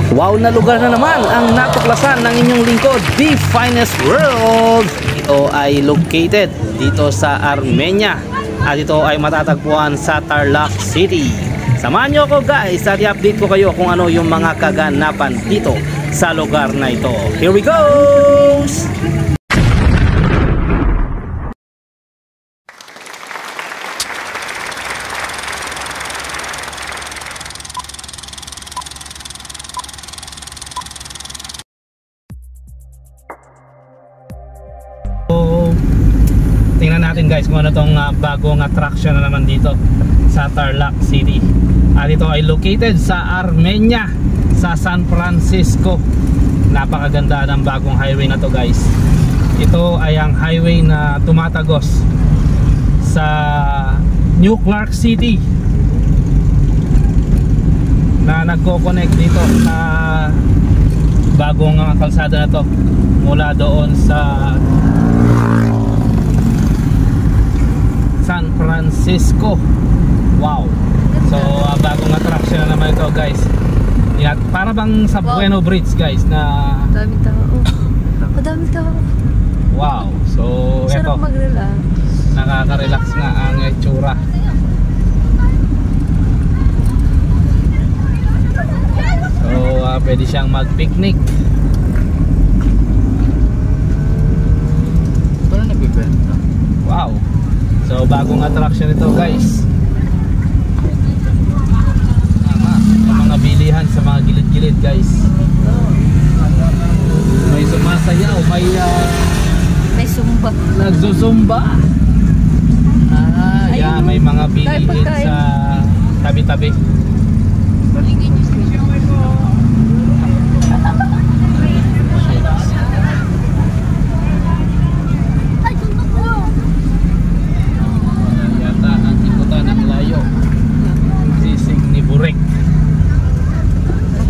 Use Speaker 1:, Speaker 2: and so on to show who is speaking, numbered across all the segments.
Speaker 1: Wow na lugar na naman ang natuklasan ng inyong lingkod, The Finest World. Ito ay located dito sa Armenia at ito ay matatagpuan sa Tarlac City. Samahan nyo ako guys at i-update ko kayo kung ano yung mga kaganapan dito sa lugar na ito. Here we go! Tingnan natin guys kung ano tong bagong attraction na naman dito sa Tarlac City. At ito ay located sa Armenia, sa San Francisco. Napakaganda ng bagong highway na to guys. Ito ay ang highway na tumatagos sa New Clark City, na nagko-connect dito sa bagong kalsada na to mula doon sa San Francisco. Wow. So bagong attraction na naman ito guys. Para bang sa Bueno Bridge guys na
Speaker 2: dami tao. Madami tao.
Speaker 1: Wow. So ito,
Speaker 2: mag-relax.
Speaker 1: nakaka-relax nga ang itsura. So pwede siyang mag-picnic.
Speaker 3: Parang nagbibenta.
Speaker 1: Wow. So bagong attraction ito guys. May mga bilihan sa mga gilid-gilid guys. May sumasayaw,
Speaker 2: May sumba.
Speaker 1: nagsusumba. Yeah, may mga bilihin sa tabi-tabi.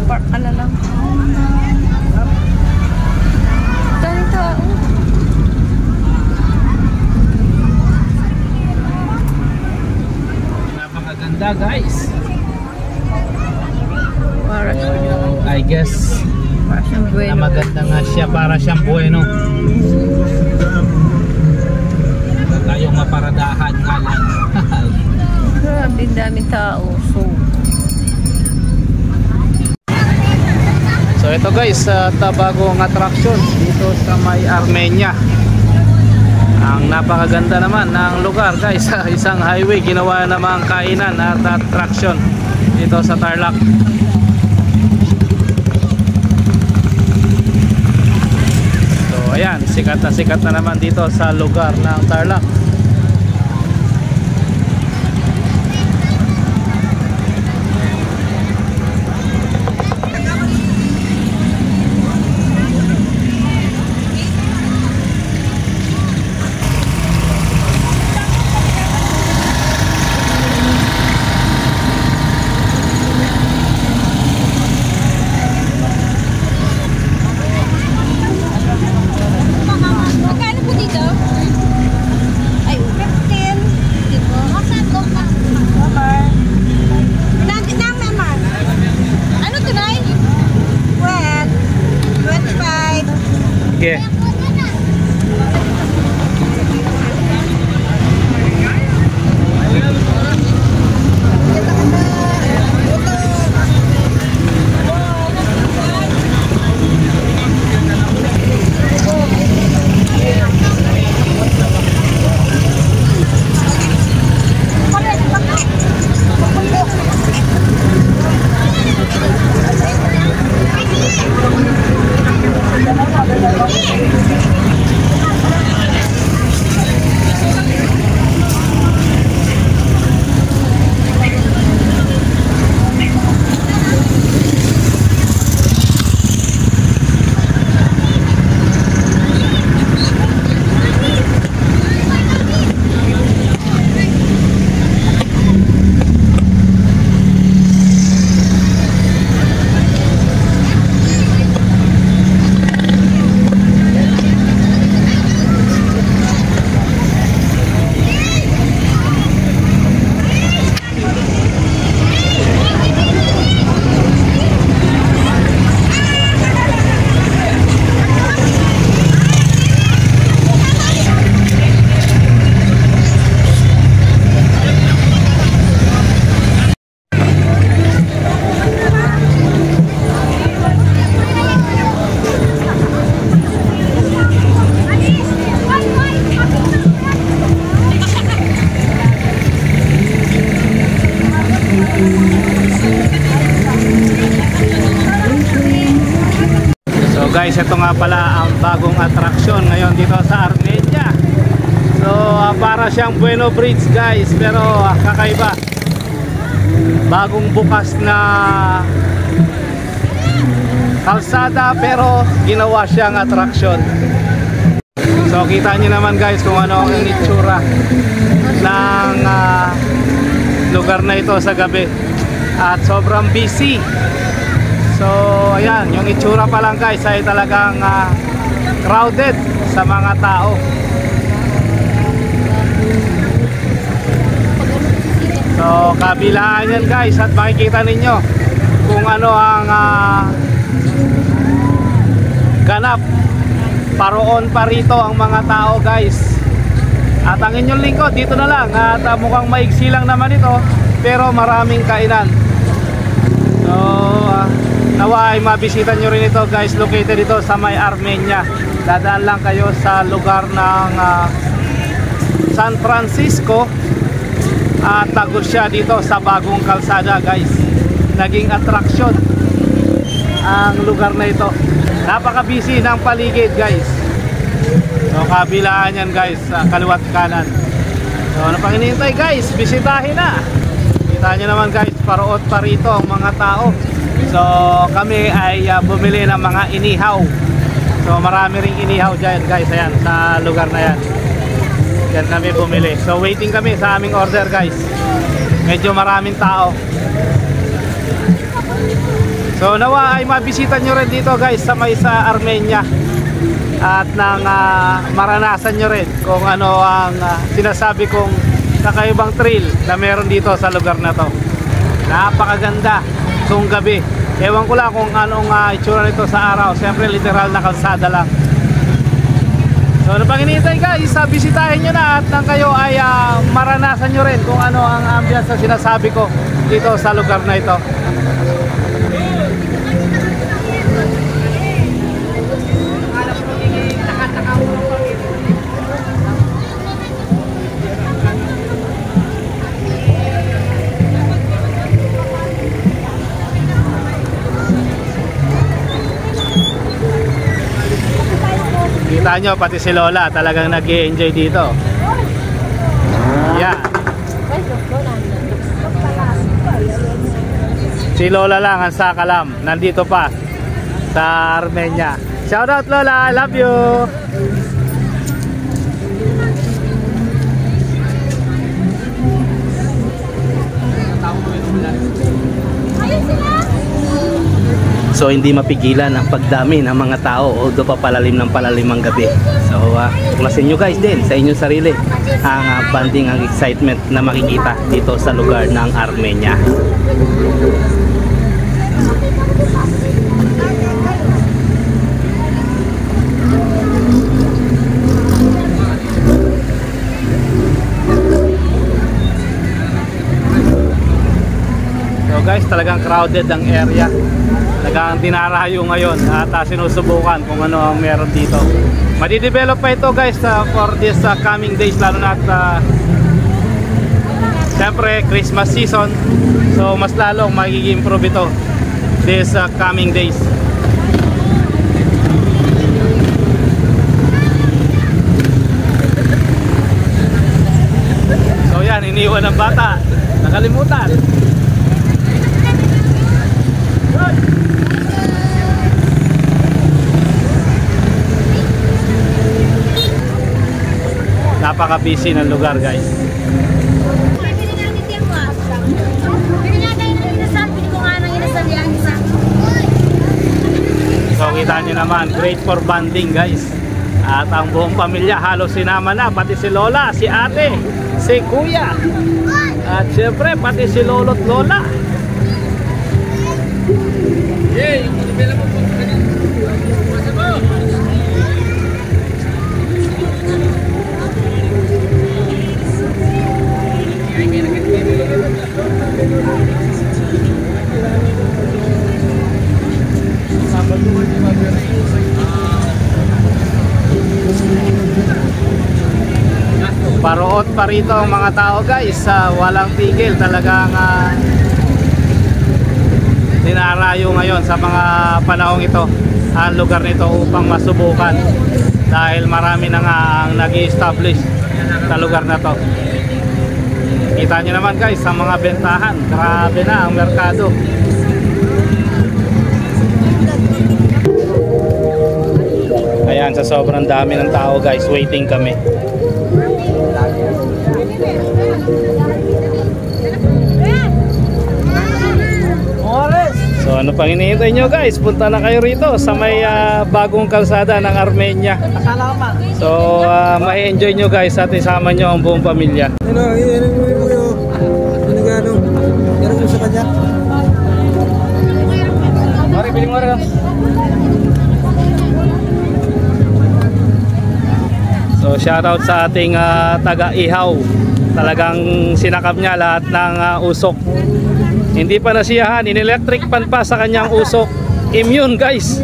Speaker 2: Park ka na lang. Dami tao.
Speaker 1: Napakaganda guys.
Speaker 2: Para
Speaker 1: I guess
Speaker 2: siyang
Speaker 1: na
Speaker 2: bueno.
Speaker 1: maganda nga siya, para siyang bueno. Huwag tayong maparadahan nga lang.
Speaker 2: Grabe, dami tao.
Speaker 1: So ito guys, bagong attraction dito sa may Armenia. Ang napakaganda naman ng lugar guys. Isang highway, ginawa namang kainan at attraction dito sa Tarlac. So ayan, sikat na naman dito sa lugar ng Tarlac. Yeah. So guys, ito nga pala ang bagong attraction ngayon dito sa Armenia. So para siyang Bueno Bridge guys, pero kakaiba. Bagong bukas na kalsada pero ginawa siyang attraction. So kita niyo naman guys kung ano ang itsura ng lugar na ito sa gabi. At sobrang busy. So ayan, yung itsura pa lang guys ay talagang crowded sa mga tao. So kabilaan yan guys, at makikita ninyo kung ano ang ganap. Paroon pa rito ang mga tao guys. At ang inyong lingkod dito na lang. At mukhang maigsi lang naman ito, pero maraming kainan. So nawa ay mabisita nyo rin ito guys. Located ito sa may Armenia. Dadaan lang kayo sa lugar ng San Francisco. At tagos siya dito sa bagong kalsada guys. Naging attraction ang lugar na ito. Napaka-busy ng paligid guys. So kabilaan yan guys, kaliwat kanan. So ano pang hinihintay guys, bisitahin na. Kita nyo naman guys, paroot pa rito ang mga tao. So kami ay bumili ng mga inihaw. So marami ring inihaw dyan guys, ayan, sa lugar na yan. Yan kami bumili. So waiting kami sa aming order guys. Medyo maraming tao. So nawa ay mabisita nyo rin dito guys sa may sa Armenia. At nang maranasan nyo rin kung ano ang sinasabi kong kakaibang thrill na meron dito sa lugar na to. Napakaganda itong gabi. Ewan ko lang kung anong itsura nito sa araw. Siyempre literal na kalsada lang. So ano pang hinihintay guys, bisitahin nyo na at nang kayo ay maranasan nyo rin kung ano ang ambience na sinasabi ko dito sa lugar na ito. Kita nyo, pati si Lola talagang nag-i-enjoy dito. Yeah. Si Lola lang ang sakalam, nandito pa sa Armenia. Shout out Lola, I love you. So hindi mapigilan ang pagdami ng mga tao, although papalalim ng palalim ang gabi. So tuklasin nyo guys din sa inyong sarili ang banding, ang excitement na makikita dito sa lugar ng Armenia. So guys, talagang crowded ang area. Talagang dinarayo ngayon at sinusubukan kung ano ang meron dito. Madidevelop pa ito guys for this coming days, lalo na at siyempre Christmas season. So mas lalong magiging improve ito this coming days. So yan, iniwan ng bata, nakalimutan. Napaka-busy ng lugar guys. So kita nyo naman, great for bonding guys. At ang buong pamilya halos sinama na, pati si Lola, si ate, si kuya, at syempre pati si lolo't lola. Yay! Paroot pa rito ang mga tao guys, walang tigil, talagang dinarayo ngayon sa mga panahong ito. ang lugar nito upang masubukan dahil marami na nga ang nag-i-establish sa lugar na to. Kita nyo naman guys sa mga bentahan, grabe na ang merkado. Ayan, sa sobrang dami ng tao guys, waiting kami. So ano pang hinihintay nyo guys, punta na kayo rito sa may bagong kalsada ng Armenia. So ma-enjoy nyo guys at isama nyo ang buong pamilya. So shoutout sa ating taga-ihaw. Talagang sinakap niya lahat ng usok. Hindi pa nasiyahan, in-electric pan pa sa kanyang usok. Immune guys.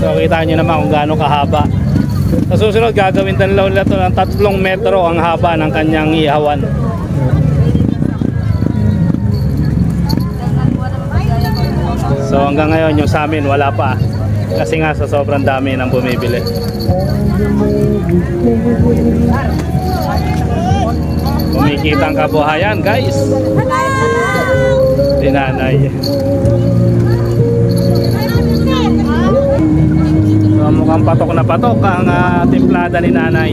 Speaker 1: So kita nyo naman kung gaano kahaba. Sa susunod gagawin nila ito ng 3 metro ang haba ng kanyang ihawan. So hanggang ngayon yung sa amin wala pa. Kasi nga sa sobrang dami ng bumibili. Kumikita ang kabuhayan guys. Tinanay. So mukhang patok na patok ang timplada ni nanay.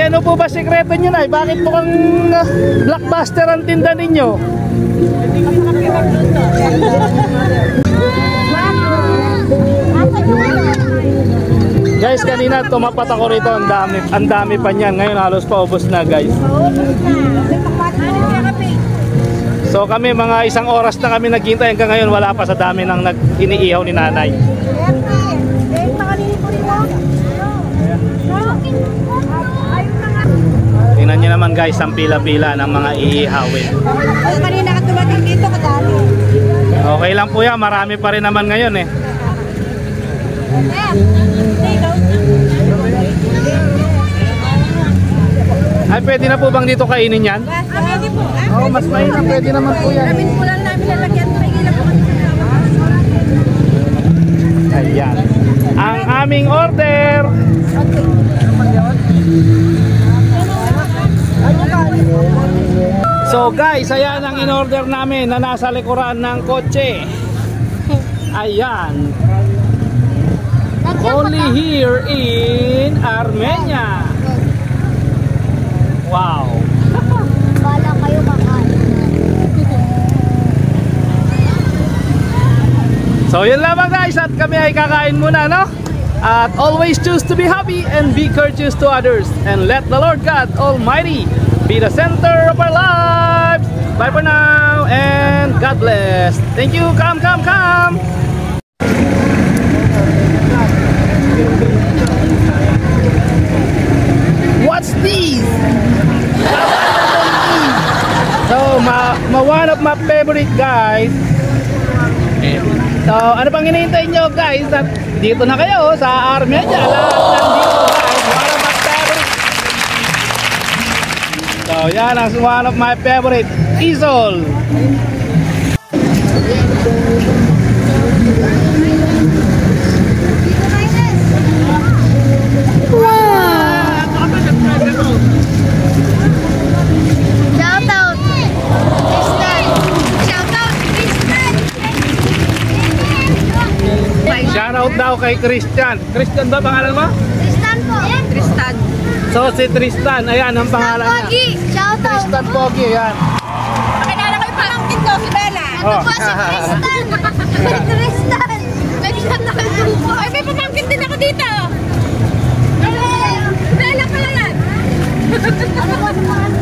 Speaker 1: Ano po ba sikreto nyo na? Bakit mukhang blockbuster ang tinda ninyo? Guys, kanina tumapat ako rito, ang dami pa niyan. Ngayon halos paubos na guys. So kami mga 1 oras na kami naghintay, hanggang ngayon wala pa sa dami ng iniihaw ni nanay. Tingnan nyo naman guys ang pila-pila ng mga iihawin.
Speaker 2: Kanina ka tumating dito kadami.
Speaker 1: Okay lang po yan, marami pa rin naman ngayon eh. Ay, pwede na po bang dito kainin yan?
Speaker 2: Pwede po.
Speaker 1: Oo, mas mainam, pwede naman po yan.
Speaker 2: Namin po lang namin lalagyan.
Speaker 1: Ayan. Ang aming order. So guys, ayan ang in-order namin na nasa likuran ng kotse. Ayan. Only here in Armenia. Wow.
Speaker 2: Bala kayo makain.
Speaker 1: So yun lamang guys, at kami ay kakain muna, no? At always choose to be happy and be courteous to others, and let the Lord God Almighty be the center of our lives. Bye for now and God bless. Thank you. Come. What's this? So one of my favorite guys. So ano pang hinihintay nyo guys? Dito na kayo sa Armenia. Lahat nandito guys. One of my favorite. So yan ang one of my favorite. Isol.
Speaker 2: Shoutout Christian.
Speaker 1: Shoutout daw kay Christian. Christian ba pangalan mo?
Speaker 2: Christian Tristan.
Speaker 1: So si Tristan, ayan ang pangalan niya.
Speaker 2: Pogi. Shout out.
Speaker 1: Tristan Pogi, ayan.
Speaker 2: Pakilala ko yung pamangkin ko, si Bella. Ito
Speaker 1: Oh.
Speaker 2: po si Tristan. Tristan. Nagsikat na kayo po. Ay, may pamangkin din ako dito. Bella pala yan.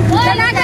Speaker 2: Lalaki